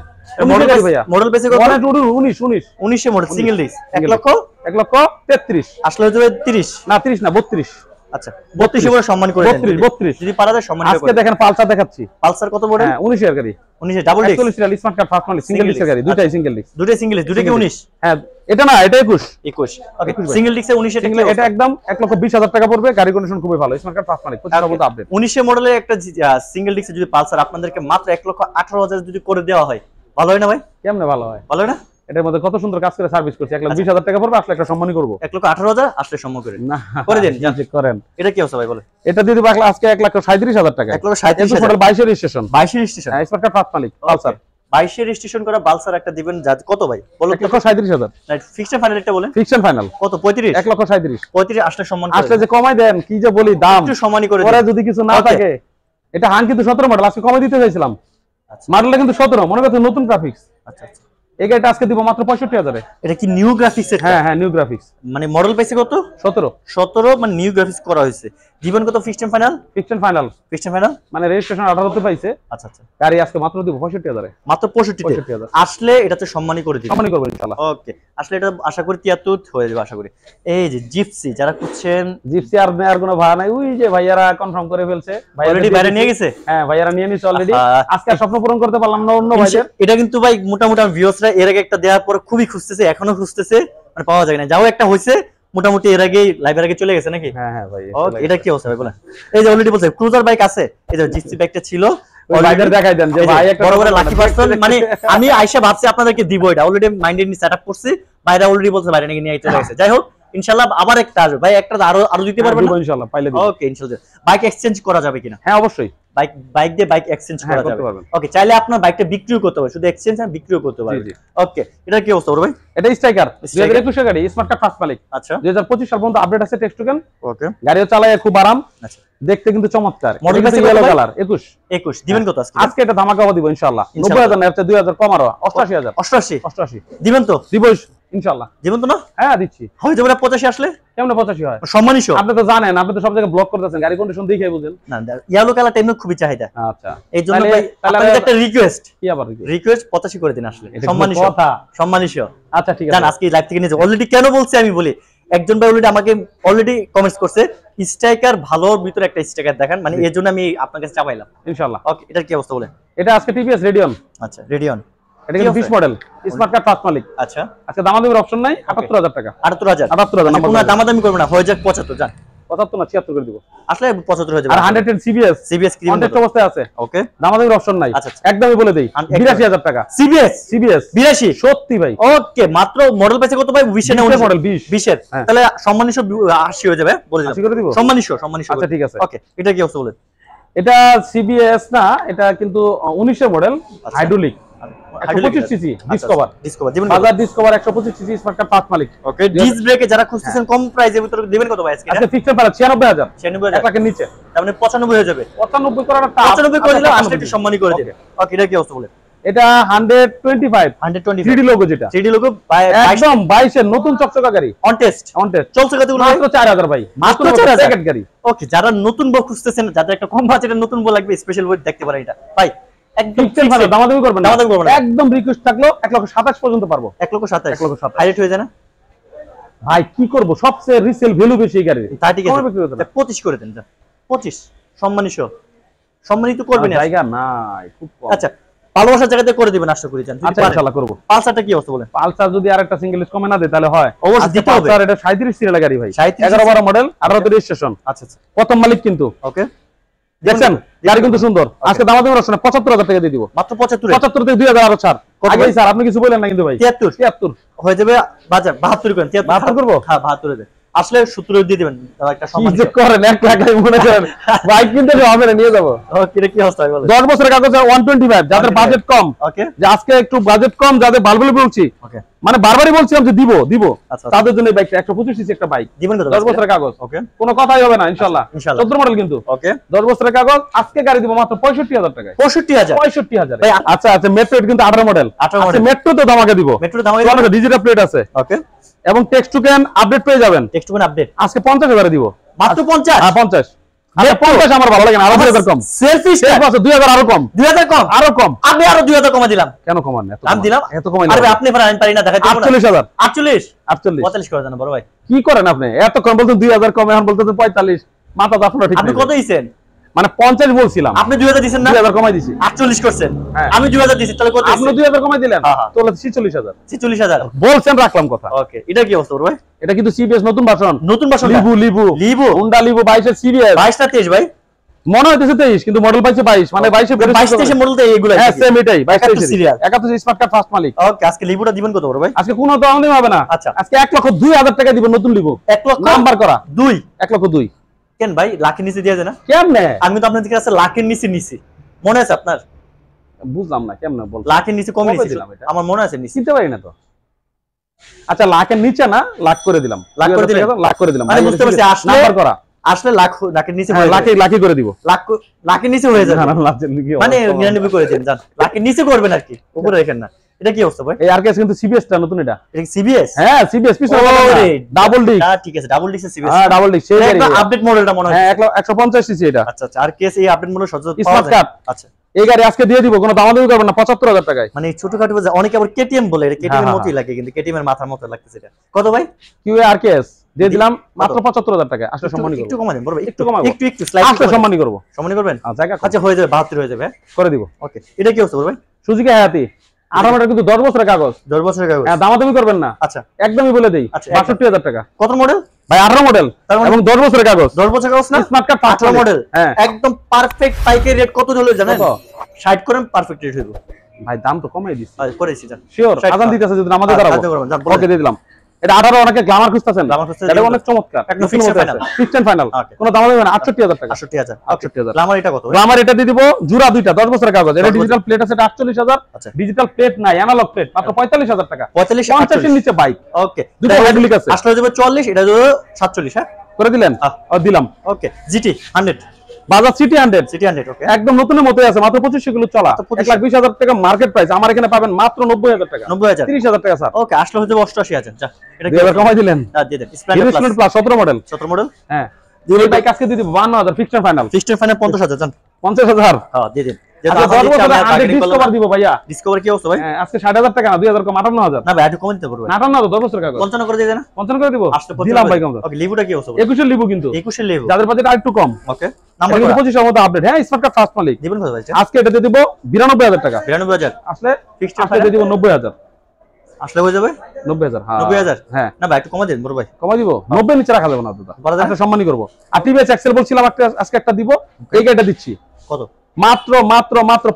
মডেল ভাইয়া মডেল বেসে কত? 19 19 এ মডেল সিঙ্গেল ডিস্ক 1,33,000 আসলে হয়ে যাবে 30 না 30 না 32 আচ্ছা 32 এ সম্মান করে দেন 32 যদি পারা যায় সম্মান করে। আজকে দেখেন পালসার দেখাচ্ছি। পালসার কত মডেল? হ্যাঁ 19 এর গাড়ি 19 এ double disc 41 smart card first মালিক সিঙ্গেল ডিস্কের গাড়ি, দুটাই সিঙ্গেল ডিস্ক। দুটোই সিঙ্গেল ডিস্ক, দুটো কি 19? হ্যাঁ এটা না এটা 21 ওকে সিঙ্গেল ডিস্কে 19 এ সিঙ্গেল এটা একদম 1,20,000 টাকা পড়বে। গাড়ি কন্ডিশন খুবই ভালো, স্মার্ট কার্ড ফার্স্ট মালিক 25 মতো আপডেট। 19 এ মডেলের একটা সিঙ্গেল ডিস্কে যদি পালসার আপনাদেরকে মাত্র 1,18,000 যদি করে দেওয়া হয় ভালো হয় না ভাই? কেমনে ভালো হয়? ভালো হয় না? এটার মধ্যে কত সুন্দর কাজ করে সার্ভিস করছে। 1,20,000 টাকা পড়বে, আসলে একটা সম্মানী করব। 1,18,000 আসলে সম্মান করে না করে দেন চেক করেন। এটা কি অবস্থা ভাই বলে? এটা দিয়ে দিব আজকে 1,37,000 টাকা। 1,37,000 মডেল 22 এর রেজিস্ট্রেশন 22 এর স্টেশন হ্যাঁ স্মার্ট কার্ড ফার্স্ট মালিক পালসার 22 এর রেজিস্ট্রেশন করা পালসার একটা দিবেন কত ভাই বলো তো? 1,37,000 ফিক্সড ফাইনাল একটা বলেন। ফিক্সড ফাইনাল কত? 35 1,37,000 35 আসলে সম্মান করে আসলে যে কমাই দেন কি যে বলি দাম একটু সম্মানই করে পরে দেন যদি কিছু না থাকে। এটা হান কিন্তু 17 মডেল আজকে কমাই দিতে চাইছিলাম, মডেলটা কিন্তু 17 মনে করতে নতুন গ্রাফিক্স। আচ্ছা আচ্ছা এই গাড়িটা আজকে দিব মাত্র 65,000 এ। এটা কি নিউ গ্রাফিক্স এর? হ্যাঁ হ্যাঁ নিউ গ্রাফিক্স মানে মডেল পাইছে কত? 17 মানে নিউ গ্রাফিক্স করা হয়েছে। দিবেন কত ফিক্সড ফাইনাল? ফিক্সড ফাইনাল মানে রেজিস্ট্রেশন 18 তে পাইছে। আচ্ছা আচ্ছা গাড়ি আজকে মাত্র দিব 65,000 এ। মাত্র 65 তে আসলে এটা তো সম্মানই করে দিবেন। সম্মানই করব ইনশাআল্লাহ। ওকে আসলে এটা আশা করি 73 হয়ে যাবে আশা করি। এই যে জিপসি যারা খুঁজছেন, জিপসি আর নেয়ার কোনো ভাড়া নাই, ওই যে ভাইয়ারা কনফার্ম করে ফেলছে। অলরেডি বাইরে নিয়ে গেছে। হ্যাঁ ভাইয়ারা নিয়ে নিছে অলরেডি। আজকে আর স্বপ্ন পূরণ করতে পারলাম না অন্য ভাইদের। এটা কিন্তু ভাই মোটামুটি ভিউয়ার্সরা এর আগে একটা দেওয়ার পর খুবই খুঁজতেছে, এখনো খুঁজতেছে, মানে পাওয়া যায় না। যাও একটা হইছে মোটামুটি এর আগে লাইভের আগে চলে গেছে নাকি? হ্যাঁ হ্যাঁ ভাই ওকে এটা কি অবস্থা ভাই বলেন? এই যে অলরেডি বলছে ক্রুজার বাইক আছে, এই যে জিপসি বাইকটা ছিল ভাইদের দেখাই দেন যে ভাই একটা বড় বড় লাকি পার্সন। মানে আমি আয়শা ভাবছি আপনাদেরকে দিব, এটা অলরেডি মাইন্ডে নিয়ে সেটআপ করছি। বাইরে অলরেডি বলছে বাইরে নাকি নিয়ে চলে গেছে। যাই হোক ইনশাআল্লাহ আবার একটা আসবে ভাই, একটা আরো দিতে পারবেন না? ইনশাআল্লাহ পাইলে দিব। ওকে ইনশাআল্লাহ বাইক এক্সচেঞ্জ করা যাবে কিনা? হ্যাঁ অবশ্যই বাইক দিয়ে বাইক এক্সচেঞ্জ করা যাবে। ওকে চাইলে আপনার বাইকটা বিক্রিও করতে পারবে, শুধু এক্সচেঞ্জ না বিক্রিও করতে পারবে। ওকে এটা কি অবস্থা ভাই? এটা স্ট্রাইকার 2021 এর গাড়ি, স্মার্ট কার্ড ফার্স্ট মালিক। আচ্ছা 2025 সাল পর্যন্ত আপডেট আছে টেক্সট টোকেন। ওকে গাড়িও চালায় খুব আরাম, আচ্ছা দেখতে কিন্তু চমৎকার। মডেল কিন্তু ইয়েলো কালার 21 দিবেন কত আজকে? আজকে এটা ধামাকা দিব ইনশাআল্লাহ। 90,000 না, এটা 2,000 কম আরো 88,000 88 দিবেন তো? দিব ইনশাআল্লাহ। দিবেন তো না? হ্যাঁ দিচ্ছি। হয়ে যাবে না 85 আসলে? কেমনে 85 হয়? সম্মানিত আপনি তো জানেন, আপনি তো সব জায়গায় ব্লক করতেছেন, গাড়ি কন্ডিশন দেখে বুঝেন না। ইয়েলো কালারটা এমনি খুবই চাহিদা। আচ্ছা এই জন্য ভাই আপনাদের একটা রিকোয়েস্ট। কি আবার রিকোয়েস্ট 85 করে দিন আসলে। সম্মানিত কথা সম্মানিত। আচ্ছা ঠিক আছে জান আজকে লাইভ থেকে নিয়ে অলরেডি কেন বলছি আমি বলি, একজন ভাই অলরেডি আমাকে অলরেডি কমেন্টস করছে স্ট্রাইকার ভালোর ভিতরে একটা স্ট্রাইকার দেখান, মানে এর জন্য আমি আপনার কাছে চাপাইলাম ইনশাআল্লাহ। ওকে এটার কি অবস্থা বলেন? এটা আজকে টিভিএস রেডিয়ন। আচ্ছা রেডিয়ন এটা কিন্তু 20 মডেল স্মার্ট কার্ড ফার্স্ট মালিক। আচ্ছা আজকে দামাদামির অপশন নাই, 78,000 টাকা। 78,000 নাম্বার কোনো দামাদামি করবে না, হয়ে যাক 75 জান। 75 না 76 করে দিব আসলে 75 হয়ে যাবে। আর 110 সিবিএস কন্টেস্ট অবস্থায় আছে। ওকে দামাদামির অপশন নাই, একদমই বলে দেই 82,000 টাকা। সিবিএস 82 সত্যি ভাই। ওকে মাত্র মডেল পাইছে কত ভাই? 20 না 19 মডেল 20 এর। তাহলে সম্মানিত 80 হয়ে যাবে বলে দিলাম। 80 করে দিব সম্মানিত আচ্ছা ঠিক আছে। ওকে এটা কি অবস্থা বলেন? এটা সিবিএস না, এটা কিন্তু 19 এর মডেল হাইড্রোলিক 125 সিসি ডিসকভার বাজার ডিসকভার 125 সিসি স্মার্ট কার্ড পাঁচ মালিক। ওকে ডিস ব্রেকে যারা খুঁজতেছেন কম প্রাইসের ভিতরে দিবেন কত ভাই আজকে? আজকে ফিক্সড প্রাইস 96,000 96,000 1 লাখের নিচে, তার মানে 95 হয়ে যাবে। 95 করাটা 95 করে দিলে আসলে একটু সম্মানী করে দিবেন। ওকে এটা কি অবস্থা বলেন? এটা 125 3D লোগো, যেটা 3D লোগো একদম 22 এর নতুন চকচকা গাড়ি অন টেস্ট চলছে কতগুলো? মাত্র 4000 ভাই, মাত্র 4000 প্যাকেট গাড়ি। ওকে যারা নতুন বউ খুঁজতেছেন, যাদের একটা কম বাজেটের নতুন বউ লাগবে, স্পেশাল বই দেখতে পারেন এটা ভাই। একদম ফিক্সড ভালো দামাদামি করবেন না, দামাদামি করবেন না। একদম রিকোয়েস্ট থাকলো 1,27,000 পর্যন্ত পারবো। 1,27,000 হাইট হয়ে যায় না ভাই? কি করব, সবচেয়ে রিসেল ভ্যালু বেশি এই গাড়ির। তা ঠিক আছে 25 করে দেন। 25 সম্মানিত করবেন জায়গা নাই খুব কম। আচ্ছা ভালোবাসার জায়গাতে করে দিবেন আশা করি জান। আচ্ছা ইনশাআল্লাহ করব। পালসারটা কি অবস্থা বলেন? পালসার যদি আরেকটা সিঙ্গেল কমে না দেয় তাহলে হয় অবশ্যই দিতে হবে। পালসার এটা 37 সিরিয়াল গাড়ি ভাই, 37 11 মডেল, 18 রেজিস্ট্রেশন। আচ্ছা আচ্ছা প্রথম মালিক কিন্তু। ওকে দেখছেন গাড়ি কিন্তু সুন্দর। আজকে দামাদামি করার সময় 75,000 টাকা দিয়ে দিব। মাত্র 75 75 থেকে 2000 আরো ছাড়। আগে স্যার আপনি কিছু বলেন না কিন্তু ভাই। 73 হয়ে যাবে বাজার 72 করেন। 72 করব? হ্যাঁ 72 দেন। আসলে 70 দিয়ে দিবেন একটা কি সম্মান যে করেন 1 লাখ মনে করেন বাইক কিনতে হবে না নিয়ে যাব। ওকে এটা কি অবস্থা বলেন? 10 বছরের কাগজ 125 যাদের বাজেট কম। ওকে যে আজকে একটু বাজেট কম যাদের বালবলে বলছি। ওকে মানে বারবারই বলছিলাম যে দিব আচ্ছা তাদের জন্য এই বাইকটা 125 সিসি একটা বাইক দিবেন কত? 10 বছরের কাগজ। ওকে কোনো কথাই হবে না ইনশাআল্লাহ। ইনশাআল্লাহ 14 মডেল কিন্তু। ওকে 10 বছরের কাগজ আজকে গাড়ি দিব মাত্র 65,000 টাকায়। 65,000 65,000 ভাই, আচ্ছা আচ্ছা মেট্রো কিন্তু 18 মডেল। 18 মডেল। মেট্রো তো দামাকে দিব। মেট্রো দাম ডিজিটাল প্লেট আছে ওকে এবং টেক্সট টু ক্যান আপডেট পেয়ে যাবেন। টেক্সট কোন আপডেট আজকে 50,000 দিব। মাত্র 50? হ্যাঁ 50। আচ্ছা 50 আমার ভালো লাগে না, আরো 2000 কম। সেলফি শেষ বছর 2000 আরো কম। 2000 কম? আরো কম। আমি আরো 2000 কমা দিলাম। কেন কমান এত? দাম দিলাম এত কমাই আরে ভাই আপনি আমি পারি না দেখাইতে পারবো না। 48,000 48 48 45 করে দেন বড় ভাই। কি করেন আপনি? এত কম বলতেন 2000 কম, এখন বলতেন 45। মাথা তো আপনার ঠিক আপনি নেই। কত দিয়েছেন? মানে 50 বলছিলাম, আপনি 2000 দিয়েছেন না? 2000 কমাই দিছি। 48 করছেন। হ্যাঁ। আমি 2000 দিয়েছি তাহলে কত? আপনি 2000 কমাই দিলেন, হ্যাঁ, হ্যাঁ। তাহলে 46,000 46000 বলছেন, রাখলাম কথা। ওকে এটা কি অবস্থা বড় ভাই? এটা কিন্তু সিবিএস নতুন ভার্সন। নতুন ভার্সন লিবু হোন্ডা লিবু 22 এর সিবিএস। 22 না 23 ভাই? মনে হইতেছে 23 কিন্তু মডেল পাইছে 22, মানে 22 এ 22 23 মডেল তো এইগুলাই। হ্যাঁ সেম এটাই 22 71 সিরিয়াল। 71 স্মার্ট কার্ড ফার্স্ট মালিক। ওকে আজকে লিবুটা দিবেন কত বড় ভাই? আজকে কোনো দাম হবে না। আচ্ছা আজকে 1,02,000 টাকা দিব নতুন লিবু। 1 লক্ষ নাম্বার করা 2 1,02,000 কেন ভাই লাখের নিচে দিয়ে যায় না? কেমনে? আমি তো আপনাদের কাছে লাখের নিচে নিছি, মনে আছে আপনার? বুঝলাম না কেমনে বল। লাখের নিচে কমে কবে নিছি দিলাম এটা? আমার মনে আছে নিছি। চিনতে পারি না তো। আচ্ছা লাখের নিচে না, লাখ করে দিলাম। লাখ করে দিলেন? লাখ করে দিলাম। মানে বুঝতে পারছি আসলে নাম্বার করা আসলে লাখের নিচে হ্যাঁ, হয়ে যাবে। লাখে করে দিব। লাখের নিচে হয়ে যাবে না, না, লাখের নিচে মানে হবে। 99 করে দেন জান। লাখের নিচে করবেন আর কি, উপরে রাখেন না। এটা কি অবস্থা ভাই? এই আরকেএস কিন্তু সিবিএস টা নতুন এটা। এটা কি সিবিএস? হ্যাঁ সিবিএস পিছনে ওরে ডাবল ডিস্ক। হ্যাঁ ঠিক আছে ডাবল ডিস্ক সিবিএস। হ্যাঁ ডাবল ডিস্ক সেই গাড়ি। এটা আপডেট মডেলটা মনে হয়। হ্যাঁ 150 সিসি এটা। আচ্ছা আচ্ছা আর কেস এই আপডেট মডেল সহজে পাওয়া স্মার্ট যায়? কার্ড। আচ্ছা এই গাড়ি আজকে দিয়ে দিব, কোনো দামাদামি করবেন না, 75,000 টাকায়। মানে ছোটখাটো অনেকে আবার কেটিএম বলে, এটা কেটিএম এর হ্যাঁ, মতই লাগে কিন্তু কেটিএম এর মাথার মতো লাগতেছে এটা। কত ভাই? কিউএ আরকেএস দিয়ে দিলাম মাত্র 75,000 টাকা। আসলে সম্মানী একটু করব। কমা দেন বড় ভাই, একটু কমাবো। একটু স্লাইড আসলে সম্মানী করব। সম্মানী করবেন? জায়গা আচ্ছা হয়ে যাবে 72 হয়ে যাবে। করে দিব। ওকে এটা কি অবস্থা বড় ভাই? সুজুকি হায়াতি 18 মডেল কিন্তু 10 বছরের কাগজ। 10 বছরের কাগজ। হ্যাঁ দামাদামি করবেন না, আচ্ছা একদমই বলে দেই। আচ্ছা, 62,000 টাকা। কত মডেল ভাই 18 মডেল তার মানে এবং 10 বছরের কাগজ। 10 বছরের কাগজ না? Smart card 18 model. হ্যাঁ একদম পারফেক্ট বাইকের রেট কত হলো জানেন? কত? 60 করেন পারফেক্ট রেট হইব। ভাই দাম তো কমাই দিছি। করেছি জান। শিওর 60 আজান দিতেছে যদি নামাজে দাঁড়াবো। আজান করবেন, যান, বলেন। ওকে দিয়ে দিলাম। এটা 18 অনেকে গ্ল্যামার খুঁজতেছেন। গ্ল্যামার খুঁজতেছেন, এটা অনেক চমৎকার। একদম fixed and final। Fixed and final. Okay. কোনো দাম হবে না। 68,000 টাকা। 68000 68,000 গ্ল্যামার এটা কত ভাই? গ্ল্যামার এটা দিয়ে দিব জোড়া দুইটা 10 বছরের কাগজ। এটা 10 ডিজিটাল প্লেট আছে, এটা 48,000। আচ্ছা ডিজিটাল প্লেট নাই, অ্যানালগ প্লেট মাত্র 45,000 টাকা। 45 50 এর নিচে বাইক। ওকে দুটো হাইড্রোলিক আছে। আসলে যাবে 40 এটা যাবে 47 হ্যাঁ করে দিলেন? ও দিলাম। ওকে জিটি 100 বাজাজ সিটি 100 সিটি 100 ওকে একদম নতুনের মতোই আছে, মাত্র 2500 কিলো চলা। 1,20,000 টাকা মার্কেট প্রাইস, আমার এখানে পাবেন মাত্র 90,000 টাকা। 90,000 30,000 টাকা স্যার। ওকে আসলে হচ্ছে 88,000 যা এটা কি 2000 কমাই দিলেন। দিয়ে দেন Splendor investment plus 17 model. 17 model হ্যাঁ এই বাইক আজকে দিয়ে দিব 52,000 fixed and final. Fixed final 50,000 জান। 50,000 হ্যাঁ দিয়ে দেন। আচ্ছা 10 বছরের 100 ডিসকভার দিব ভাইয়া। ডিসকভার কি অবস্থা ভাই? হ্যাঁ আজকে 60,000 টাকা না, 2000 কম 58,000। না ভাই একটু কম দিতে পারবে। 58,000 10 বছরের কাগজ। 55 করে দিয়ে দেন না? 55 করে দিব। আসলে দিলাম ভাই কম। ওকে লিভুটা কি অবস্থা? 21 এর লিবু কিন্তু। 21 এর লিভু যাদের বাজেট আরেকটু কম। ওকে নাম্বার কিন্তু কত? 25 এর মতো আপডেট। হ্যাঁ স্মার্ট কার্ড ফার্স্ট মালিক। দিবেন কত ভাই? আজকে এটা দিয়ে দিব 92,000 টাকা। 92,000 আসলে ফিক্সড আজকে দিয়ে দিব 90,000। আসলে হয়ে যাবে 90,000 হ্যাঁ 90,000 হ্যাঁ না ভাই একটু কমা দেন বড় ভাই। কমাই দিব। 90 নিচে রাখা যাবে না দাদা। বলা যায় না? আজকে সম্মানী করব। আর টিভিএস এক্সেল বলছিলাম আজকে একটা দিব, এই গাড়িটা দিচ্ছি কত? মাত্র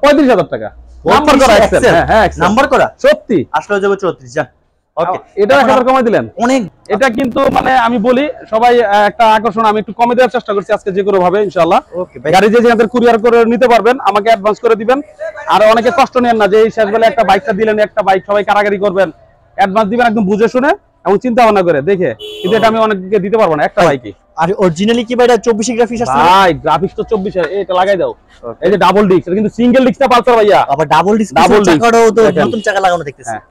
35,000 টাকা। নাম্বার করা এক্সেল। হ্যাঁ হ্যাঁ এক্সেল নাম্বার করা সত্যি। আসলে হয়ে যাবে 34 জান। ওকে এটা 1000 কমাই দিলেন। অনেক এটা কিন্তু মানে আমি বলি সবাই একটা আকর্ষণ, আমি একটু কমে দেওয়ার চেষ্টা করছি আজকে যে কোনো ভাবে ইনশাআল্লাহ। ওকে ভাই গাড়ি যে যেখানে কুরিয়ার করে নিতে পারবেন, আমাকে অ্যাডভান্স করে দিবেন। আর অনেকে কষ্ট নেন না যে এই শেষ বেলা একটা বাইকটা দিলেন, একটা বাইক সবাই কারাগারি করবেন। অ্যাডভান্স দিবেন একদম বুঝে শুনে এবং চিন্তা ভাবনা করে দেখে, কিন্তু এটা আমি অনেককে দিতে পারবো না একটা বাইকই। আর অরিজিনালি কি ভাই এটা 24 গ্রাফিক্স আছে? ভাই গ্রাফিক্স তো 24 এর, এটা লাগাই দাও। এই যে ডাবল ডিস্ক, এটা কিন্তু সিঙ্গেল ডিস্ক না পালসার ভাইয়া। আবার ডাবল ডিস্ক Double disc। চাকাটাও তো দেখেন। নতুন চাকা লাগানো দেখতেছি। হ্যাঁ।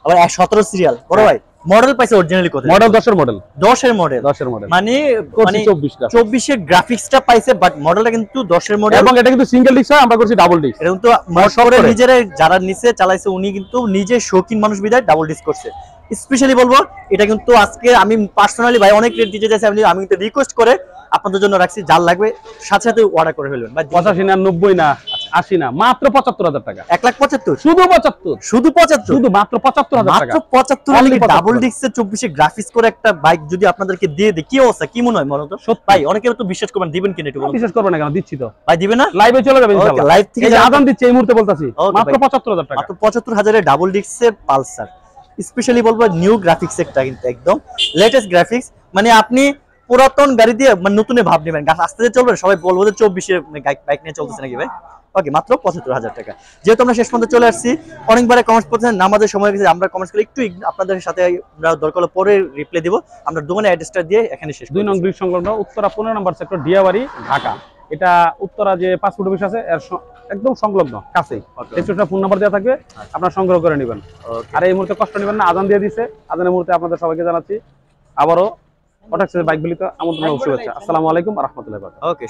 আবার 17 সিরিয়াল বড় ভাই মডেল পাইছে অরিজিনালি কত? মডেল 10 এর মডেল। 10 এর মডেল। 10 এর মডেল মানে 24 টা। 24 এর গ্রাফিক্সটা পাইছে বাট মডেলটা কিন্তু 10 এর মডেল। এবং এটা কিন্তু সিঙ্গেল ডিস্ক হয়, আমরা করছি ডাবল ডিস্ক। এটা কিন্তু মোটর নিজেরা যারা নিচে চালাইছে উনি কিন্তু নিজে শৌখিন মানুষ বিদায় ডাবল ডিস্ক করছে। স্পেশালি বলবো এটা কিন্তু আজকে আমি পার্সোনালি ভাই অনেক রেট দিতে চাইছি, আমি কিন্তু রিকোয়েস্ট করে আপনাদের জন্য রাখছি, যার লাগবে সাথে সাথে অর্ডার করে ফেলবেন ভাই। 85 না 90 না 80 না, মাত্র 75,000 টাকা। 1,75,000 শুধু 75, শুধু 75, শুধু মাত্র 75,000 টাকা। মাত্র 75 Only ডাবল 75,000 ডিস্কের 24 গ্রাফিক্স করে একটা বাইক যদি আপনাদেরকে দিয়ে দেয় কি অবস্থা, কি মনে হয় মনে তো? সত্যি। ভাই অনেকে তো বিশ্বাস করবেন, দিবেন কিনা একটু বলুন। বিশেষ করবে না কেন, দিচ্ছি তো, ভাই দিবেন না? লাইভে চলে যাবে ওকে, ইনশাআল্লাহ। লাইভ থেকে এই যে যারা- আদান দিচ্ছে এই মুহূর্তে বলতাছি, ওকে মাত্র ভাই। 75,000 টাকা। মাত্র 75,000 ডাবল ডিস্কের পালসার, স্পেশালি বলবো নিউ গ্রাফিক্স একটা, কিন্তু একদম লেটেস্ট গ্রাফিক্স। মানে আপনি পুরাতন গাড়ি দিয়ে মানে নতুনে ভাব নেবেন, আস্তে আস্তে চলবে, সবাই বলবো যে 24 বাইক নিয়ে চলতেছে নাকি ভাই। ওকে, মাত্র 75,000 টাকা। যেহেতু আমরা শেষ পর্যন্ত চলে আসছি, অনেকবারে কমেন্টস করছেন, নামাজের সময় গেছে, আমরা কমেন্টস করে একটু আপনাদের সাথে আমরা দরকার হলে পরে রিপ্লাই দিব। আমরা দোকানের অ্যাড্রেসটা দিয়ে এখানে শেষ 2 নং ব্রিজ সংলগ্ন উত্তরা 15 নম্বর সেক্টর, ডিয়াবাড়ি, ঢাকা। এটা উত্তরা যে পাসপোর্ট অফিস আছে এর একদম সংলগ্ন কাছেই। রেজিস্ট্রেশন ফোন নাম্বার দেওয়া থাকবে, আপনারা সংগ্রহ করে নেবেন। আর এই মুহূর্তে কষ্ট নেবেন না, আজান দিয়ে দিছে, আজানের মুহূর্তে আপনাদের সবাইকে জানাচ্ছি আবারও অটোক্সের বাইক গুলিতে আমন্ত্রণ ও শুভেচ্ছা। আসসালামু আলাইকুম ওয়া রাহমাতুল্লাহি ওয়া বারাকাতুহু। ওকে।